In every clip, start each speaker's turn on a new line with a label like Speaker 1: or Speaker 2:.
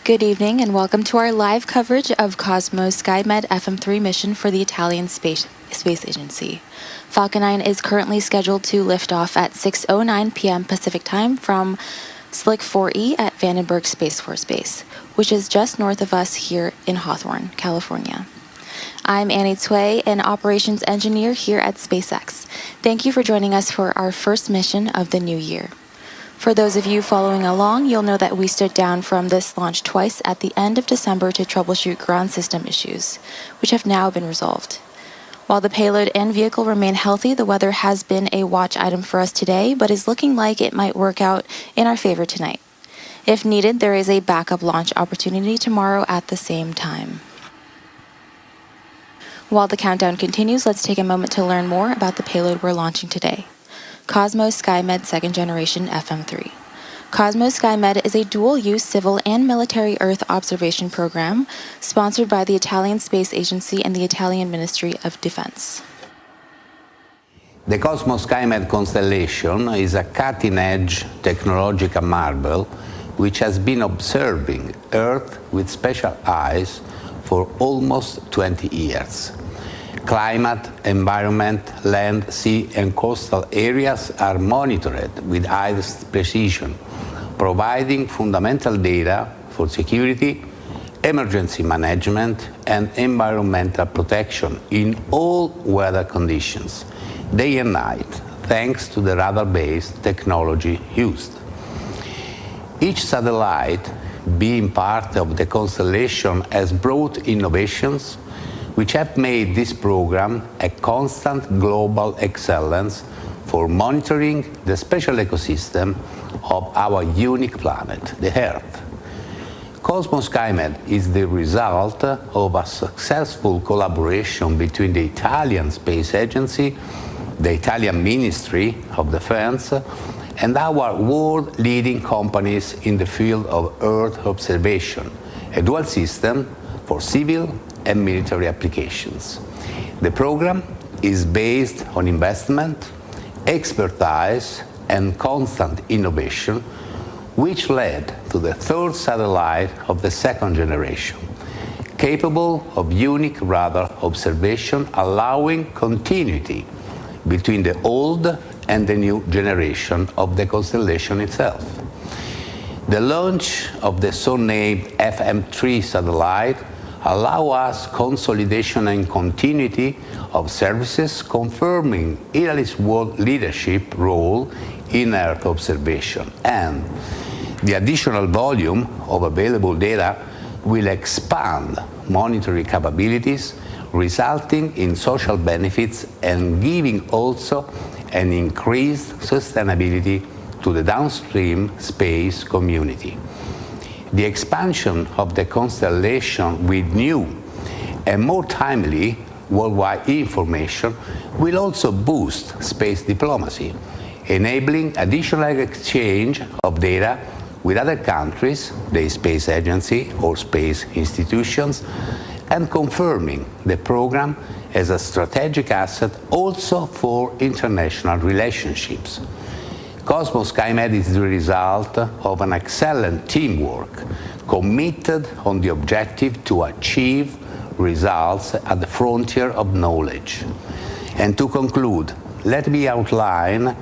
Speaker 1: Good evening and welcome to our live coverage of COSMO-SkyMed FM3 mission for the Italian Space Agency. Falcon 9 is currently scheduled to lift off at 6:09 p.m. Pacific Time from Slick 4E at Vandenberg Space Force Base, which is just north of us here in Hawthorne, California. I'm Annie Tway, an operations engineer here at SpaceX. Thank you for joining us for our first mission of the new year. For those of you following along, you'll know that we stood down from this launch twice at the end of December to troubleshoot ground system issues, which have now been resolved. While the payload and vehicle remain healthy, the weather has been a watch item for us today, but is looking like it might work out in our favor tonight. If needed, there is a backup launch opportunity tomorrow at the same time. While the countdown continues, let's take a moment to learn more about the payload we're launching today. COSMO-SkyMed Second Generation FM3. COSMO-SkyMed is a dual-use civil and military Earth observation program sponsored by the Italian Space Agency and the Italian Ministry of Defense.
Speaker 2: The COSMO-SkyMed constellation is a cutting-edge technological marvel which has been observing Earth with special eyes for almost 20 years. Climate, environment, land, sea, and coastal areas are monitored with highest precision, providing fundamental data for security, emergency management, and environmental protection in all weather conditions, day and night, thanks to the radar-based technology used. Each satellite, being part of the constellation, has brought innovations which have made this program a constant global excellence for monitoring the special ecosystem of our unique planet, the Earth. COSMO-SkyMed is the result of a successful collaboration between the Italian Space Agency, the Italian Ministry of Defense, and our world-leading companies in the field of Earth observation, a dual system for civil and military applications. The program is based on investment, expertise, and constant innovation, which led to the third satellite of the second generation, capable of unique radar observation, allowing continuity between the old and the new generation of the constellation itself. The launch of the so-named FM3 satellite allow us consolidation and continuity of services, confirming Italy's world leadership role in Earth observation, and the additional volume of available data will expand monitoring capabilities, resulting in social benefits and giving also an increased sustainability to the downstream space community. The expansion of the constellation with new and more timely worldwide information will also boost space diplomacy, enabling additional exchange of data with other countries, the space agency or space institutions, and confirming the program as a strategic asset also for international relationships. COSMO-SkyMed is the result of an excellent teamwork, committed on the objective to achieve results at the frontier of knowledge. And to conclude, let me outline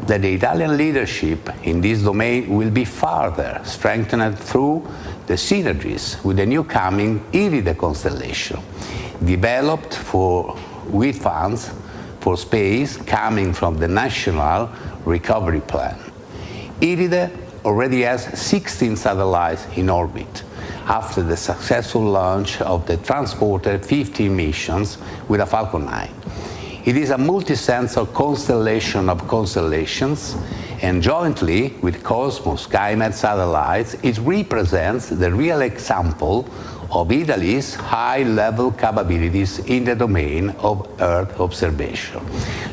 Speaker 2: that the Italian leadership in this domain will be further strengthened through the synergies with the new coming IRIDE constellation, developed with funds for space coming from the National Recovery Plan. IRIDE already has 16 satellites in orbit after the successful launch of the transported 15 missions with a Falcon 9. It is a multi-sensor constellation of constellations, and jointly with COSMO-SkyMed satellites, it represents the real example of Italy's high-level capabilities in the domain of Earth observation.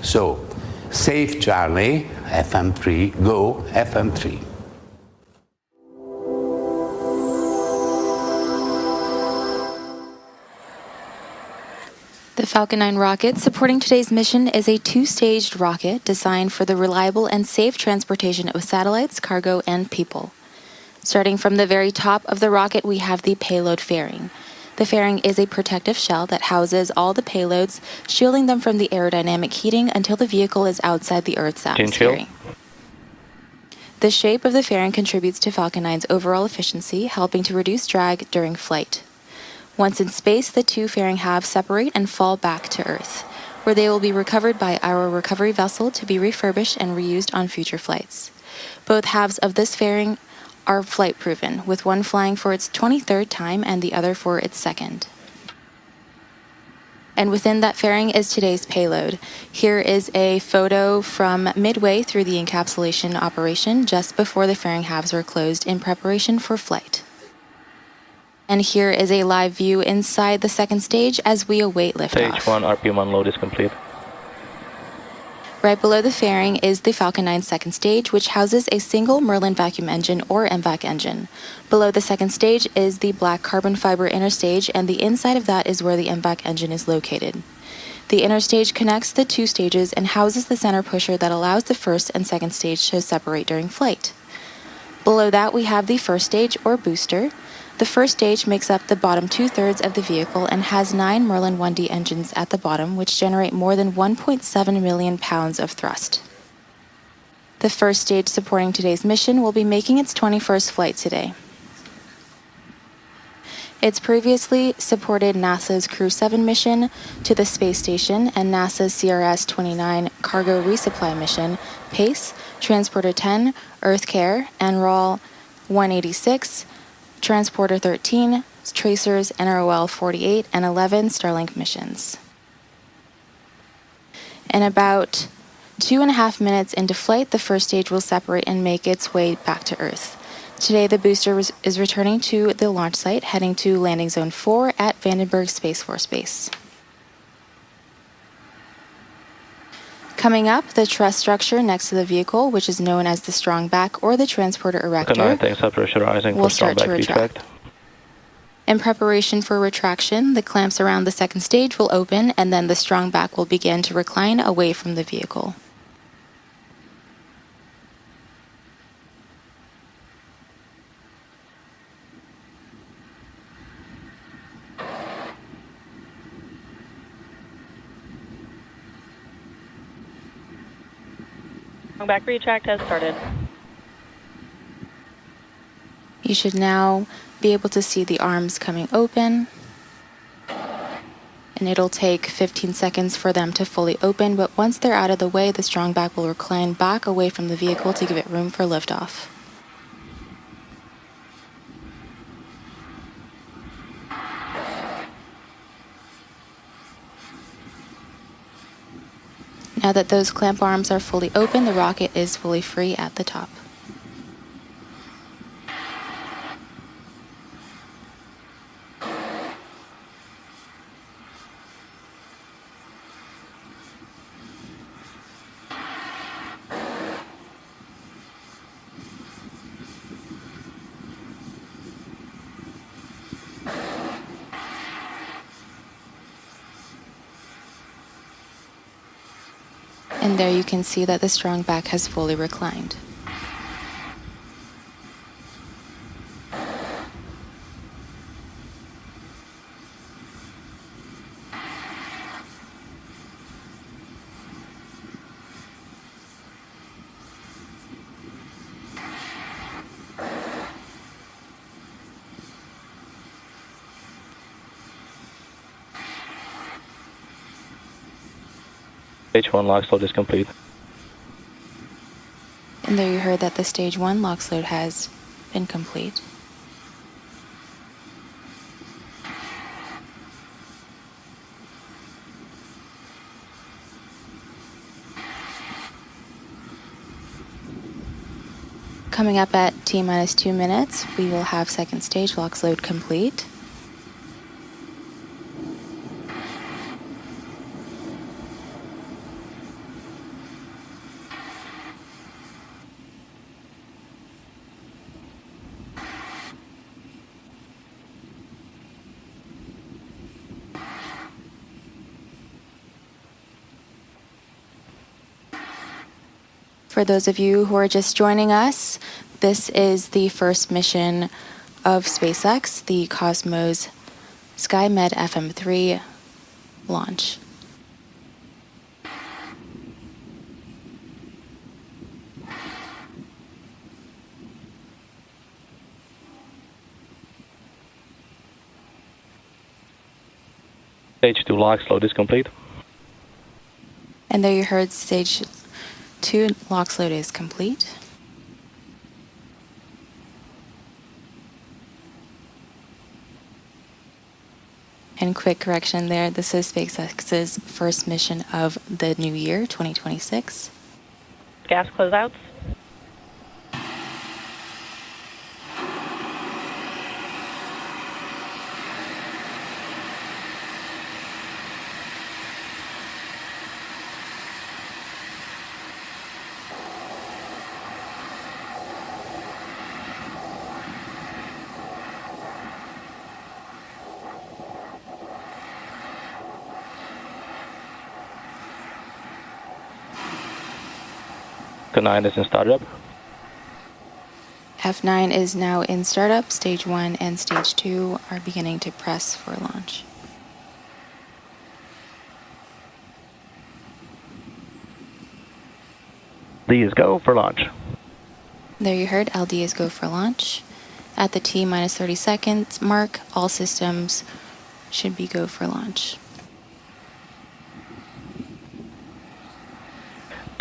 Speaker 2: So, safe journey, FM3, go FM3.
Speaker 1: The Falcon 9 rocket supporting today's mission is a two-staged rocket designed for the reliable and safe transportation of satellites, cargo, and people. Starting from the very top of the rocket, we have the payload fairing. The fairing is a protective shell that houses all the payloads, shielding them from the aerodynamic heating until the vehicle is outside the Earth's atmosphere. The shape of the fairing contributes to Falcon 9's overall efficiency, helping to reduce drag during flight. Once in space, the two fairing halves separate and fall back to Earth, where they will be recovered by our recovery vessel to be refurbished and reused on future flights. Both halves of this fairing are flight-proven, with one flying for its 23rd time and the other for its second. And within that fairing is today's payload. Here is a photo from midway through the encapsulation operation, just before the fairing halves were closed in preparation for flight. And here is a live view inside the second stage as we await liftoff.
Speaker 3: Stage 1 RPM unload is complete.
Speaker 1: Right below the fairing is the Falcon 9 second stage, which houses a single Merlin vacuum engine or MVAC engine. Below the second stage is the black carbon fiber inner stage, and the inside of that is where the MVAC engine is located. The inner stage connects the two stages and houses the center pusher that allows the first and second stage to separate during flight. Below that, we have the first stage or booster. The first stage makes up the bottom two-thirds of the vehicle and has 9 Merlin 1D engines at the bottom, which generate more than 1.7 million pounds of thrust. The first stage supporting today's mission will be making its 21st flight today. It's previously supported NASA's Crew 7 mission to the space station and NASA's CRS-29 cargo resupply mission, PACE, Transporter 10, Earth Care, NROL 186, Transporter 13, Tracers, NROL 48, and 11 Starlink missions. In about 2.5 minutes into flight, the first stage will separate and make its way back to Earth. Today, the booster is returning to the launch site, heading to Landing Zone 4 at Vandenberg Space Force Base. Coming up, the truss structure next to the vehicle, which is known as the strong back or the transporter erector, will start to retract. In preparation for retraction, the clamps around the second stage will open, and then the strong back will begin to recline away from the vehicle.
Speaker 4: Back retract has started.
Speaker 1: You should now be able to see the arms coming open, and it'll take 15 seconds for them to fully open, but once they're out of the way, the strong back will recline back away from the vehicle to give it room for liftoff. Now that those clamp arms are fully open, the rocket is fully free at the top. And there you can see that the strong back has fully reclined.
Speaker 3: Stage 1 LOX load is complete.
Speaker 1: And there you heard that the Stage 1 LOX load has been complete. Coming up at T-minus 2 minutes, we will have second stage LOX load complete. For those of you who are just joining us, This is the first mission of SpaceX, the COSMO-SkyMed FM3 launch.
Speaker 3: Stage 2 lock load is complete.
Speaker 1: And there you heard stage 2 LOX load is complete. And quick correction there, this is SpaceX's first mission of the new year, 2026.
Speaker 4: Gas closeouts.
Speaker 3: F9 is in startup.
Speaker 1: F9 is now in startup. Stage 1 and Stage 2 are beginning to press for launch.
Speaker 3: D is go for launch.
Speaker 1: There you heard LD is go for launch. At the T minus 30 seconds mark, all systems should be go for launch.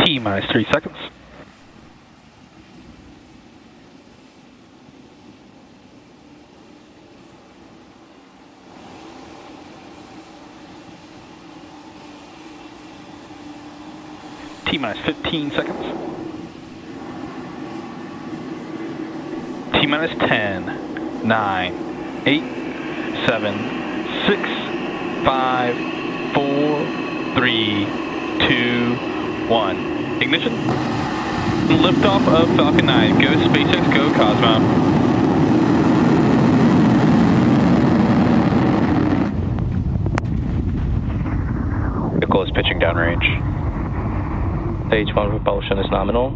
Speaker 3: T minus 3 seconds. T minus 15 seconds. T minus 10, 9, 8, 7, 6, 5, 4, 3, 2, 1. Ignition. Liftoff of Falcon 9. Go SpaceX, go Cosmo. Vehicle is pitching downrange. Stage 1 propulsion is nominal.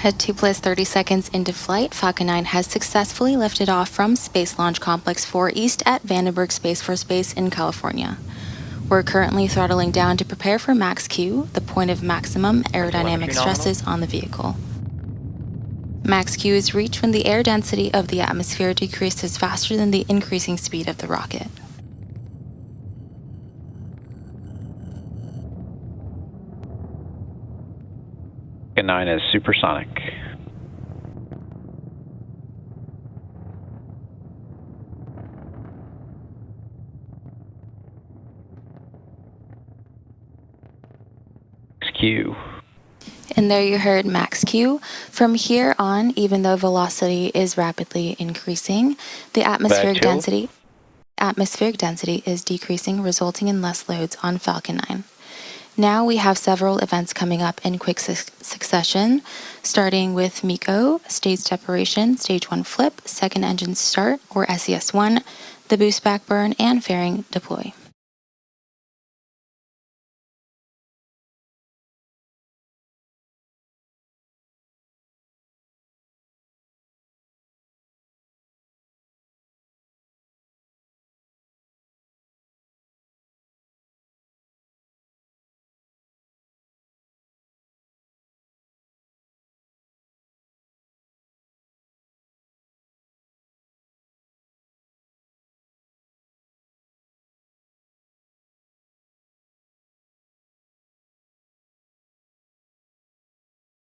Speaker 1: At 2 plus 30 seconds into flight, Falcon 9 has successfully lifted off from Space Launch Complex 4 East at Vandenberg Space Force Base in California. We're currently throttling down to prepare for max Q, the point of maximum aerodynamic stresses on the vehicle. Max Q is reached when the air density of the atmosphere decreases faster than the increasing speed of the rocket.
Speaker 3: Falcon 9 is supersonic. Q.
Speaker 1: And there you heard max Q. From here on, even though velocity is rapidly increasing, the atmospheric density is decreasing, resulting in less loads on Falcon 9. Now we have several events coming up in quick succession, starting with MECO, stage separation, stage 1 flip, second engine start, or SES1, the boost back burn, and fairing deploy.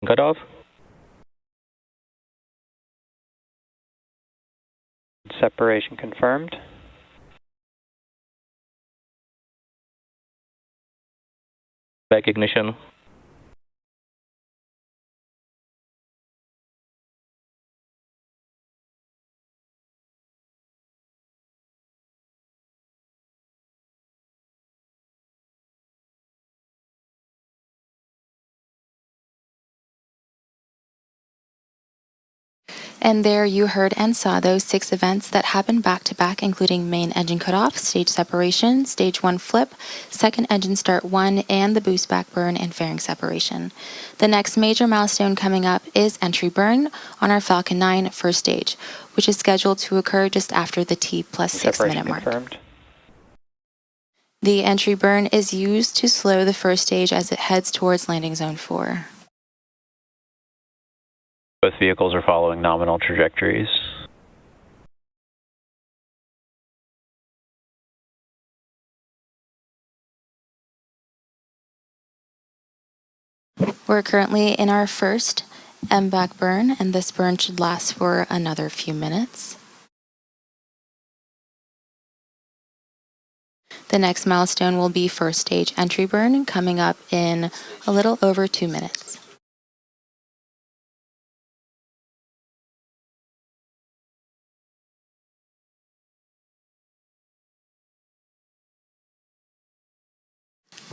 Speaker 3: Cutoff. Separation confirmed. Back ignition.
Speaker 1: And there you heard and saw those 6 events that happened back to back, including main engine cutoff, stage separation, stage 1 flip, second engine start 1, and the boost back burn and fairing separation. The next major milestone coming up is entry burn on our Falcon 9 first stage, which is scheduled to occur just after the T+6 minute mark.
Speaker 3: Confirmed.
Speaker 1: The entry burn is used to slow the first stage as it heads towards landing zone 4.
Speaker 3: Both vehicles are following nominal trajectories.
Speaker 1: We're currently in our first MVAC burn, and this burn should last for another few minutes. The next milestone will be first stage entry burn, coming up in a little over 2 minutes.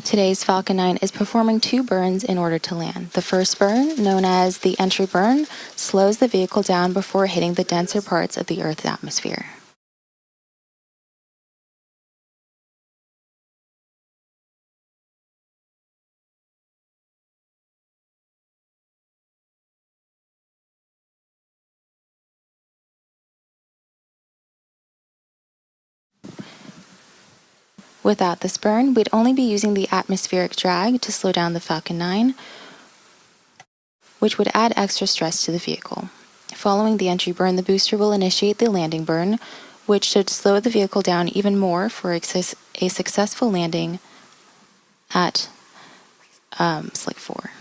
Speaker 1: Today's Falcon 9 is performing 2 burns in order to land. The first burn, known as the entry burn, slows the vehicle down before hitting the denser parts of the Earth's atmosphere. Without this burn, we'd only be using the atmospheric drag to slow down the Falcon 9, which would add extra stress to the vehicle. Following the entry burn, the booster will initiate the landing burn, which should slow the vehicle down even more for a successful landing at Slick 4.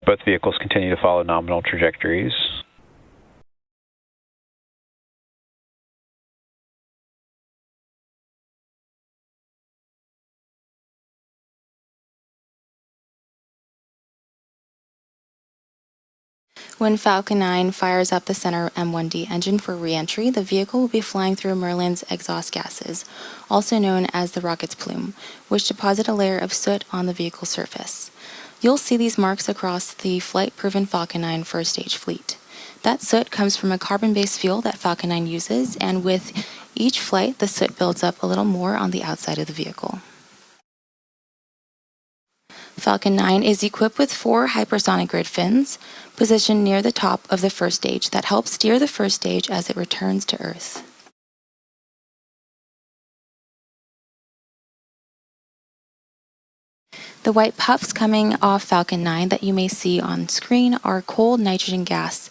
Speaker 3: Both vehicles continue to follow nominal trajectories.
Speaker 1: When Falcon 9 fires up the center M1D engine for re-entry, the vehicle will be flying through Merlin's exhaust gases, also known as the rocket's plume, which deposit a layer of soot on the vehicle's surface. You'll see these marks across the flight-proven Falcon 9 first stage fleet. That soot comes from a carbon-based fuel that Falcon 9 uses, and with each flight, the soot builds up a little more on the outside of the vehicle. Falcon 9 is equipped with 4 hypersonic grid fins positioned near the top of the first stage that help steer the first stage as it returns to Earth. The white puffs coming off Falcon 9 that you may see on screen are cold nitrogen gas,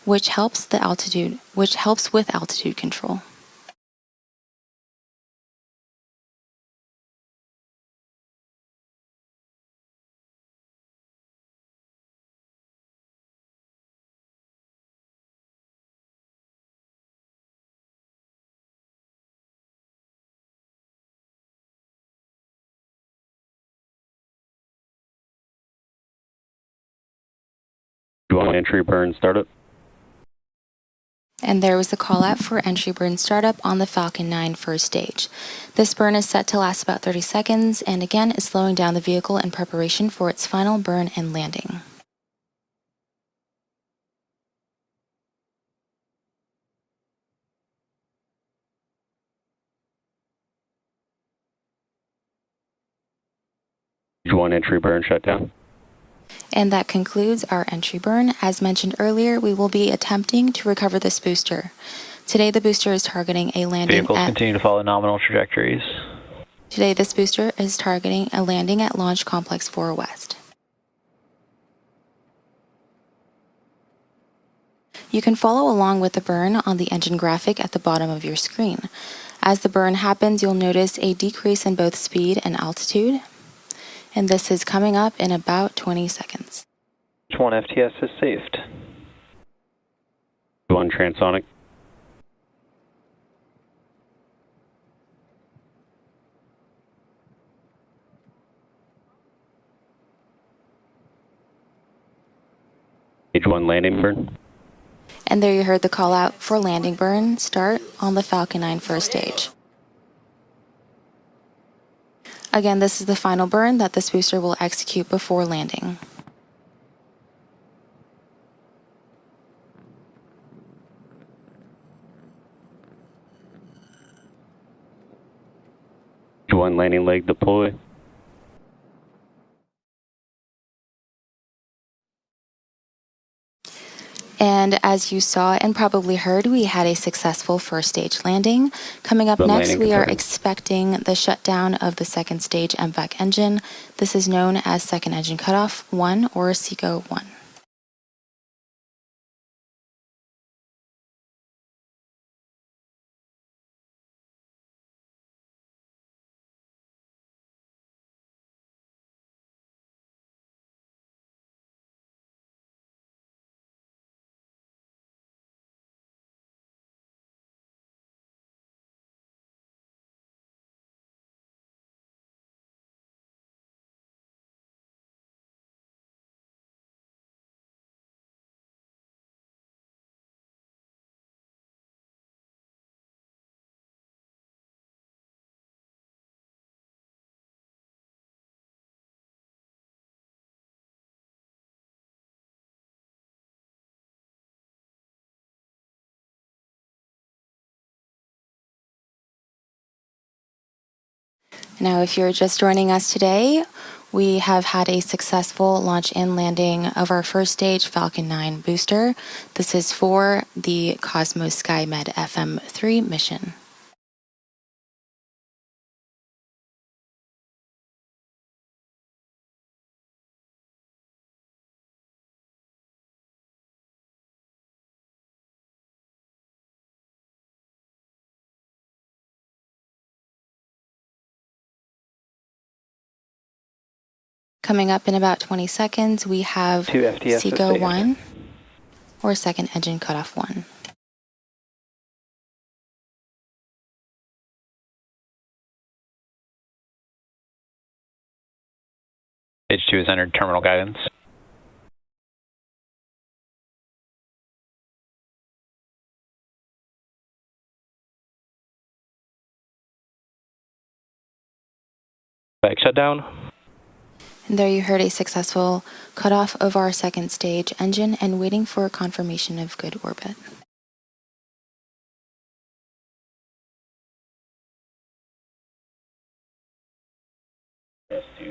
Speaker 1: which helps with altitude control.
Speaker 3: You want entry burn startup?
Speaker 1: And there was the call out for entry burn startup on the Falcon 9 first stage. This burn is set to last about 30 seconds and again is slowing down the vehicle in preparation for its final burn and landing.
Speaker 3: You want entry burn shutdown?
Speaker 1: And that concludes our entry burn. As mentioned earlier, we will be attempting to recover this booster. Today, the booster is targeting a landing
Speaker 3: Vehicles continue to follow nominal trajectories.
Speaker 1: Today, this booster is targeting a landing at Launch Complex 4 West. You can follow along with the burn on the engine graphic at the bottom of your screen. As the burn happens, you'll notice a decrease in both speed and altitude. And this is coming up in about 20 seconds.
Speaker 3: Which one FTS is saved? One transonic. Stage 1 landing burn.
Speaker 1: And there you heard the call out for landing burn start on the Falcon 9 first stage. Again, this is the final burn that this booster will execute before landing.
Speaker 3: Stage 1 landing leg deploy.
Speaker 1: And as you saw and probably heard, we had a successful first stage landing. Coming up next, we are expecting the shutdown of the second stage MVAC engine. This is known as second engine cutoff 1 or SECO 1. Now, if you're just joining us today, we have had a successful launch and landing of our first stage Falcon 9 booster. This is for the COSMO-SkyMed FM3 mission. Coming up in about 20 seconds, we have SECO 1 or second engine cutoff 1.
Speaker 3: Stage 2 has entered terminal guidance. Back shutdown.
Speaker 1: And there you heard a successful cutoff of our second stage engine and waiting for confirmation of good orbit.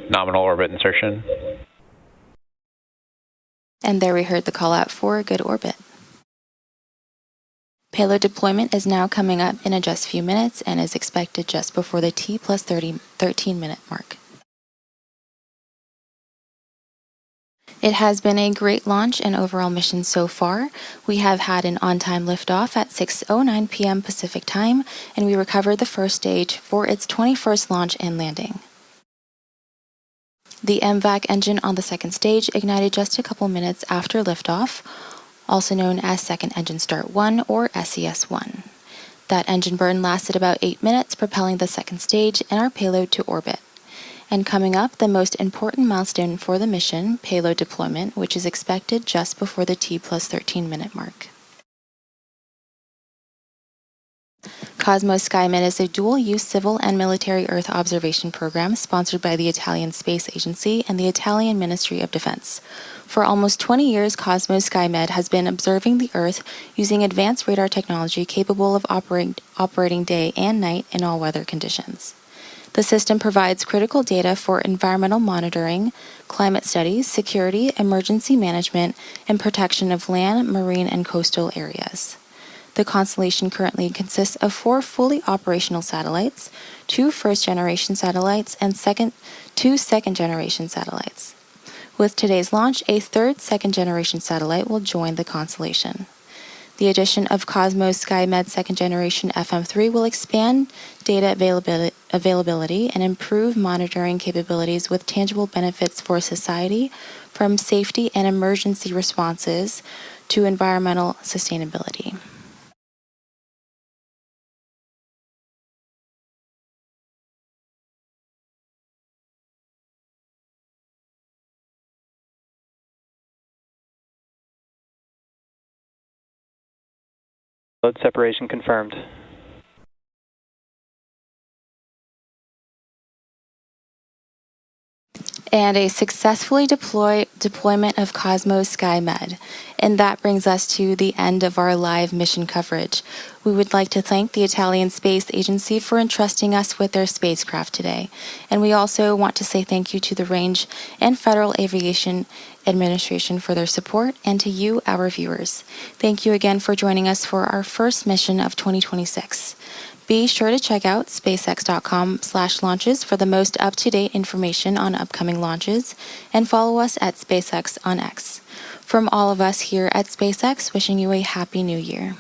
Speaker 3: Nominal orbit insertion.
Speaker 1: And there we heard the call out for good orbit. Payload deployment is now coming up in just a few minutes and is expected just before the T plus 13-minute mark. It has been a great launch and overall mission so far. We have had an on-time liftoff at 6:09 p.m. Pacific time, and we recovered the first stage for its 21st launch and landing. The MVAC engine on the second stage ignited just a couple minutes after liftoff, also known as second engine start 1 or SES1. That engine burn lasted about 8 minutes, propelling the second stage and our payload to orbit. And coming up, the most important milestone for the mission, payload deployment, which is expected just before the T plus 13-minute mark. COSMO-SkyMed is a dual-use civil and military Earth observation program sponsored by the Italian Space Agency and the Italian Ministry of Defense. For almost 20 years, COSMO-SkyMed has been observing the Earth using advanced radar technology capable of operating day and night in all weather conditions. The system provides critical data for environmental monitoring, climate studies, security, emergency management, and protection of land, marine, and coastal areas. The constellation currently consists of 4 fully operational satellites, 2 first-generation satellites, and 2 second-generation satellites. With today's launch, a third second-generation satellite will join the constellation. The addition of COSMO-SkyMed Second Generation FM3 will expand data availability and improve monitoring capabilities with tangible benefits for society, from safety and emergency responses to environmental sustainability.
Speaker 3: Load separation confirmed.
Speaker 1: And a successfully deployment of COSMO-SkyMed. And that brings us to the end of our live mission coverage. We would like to thank the Italian Space Agency for entrusting us with their spacecraft today. And we also want to say thank you to the Range and Federal Aviation Administration for their support, and to you, our viewers. Thank you again for joining us for our first mission of 2026. Be sure to check out spacex.com/launches for the most up-to-date information on upcoming launches, and follow us at SpaceX on X. From all of us here at SpaceX, wishing you a happy new year.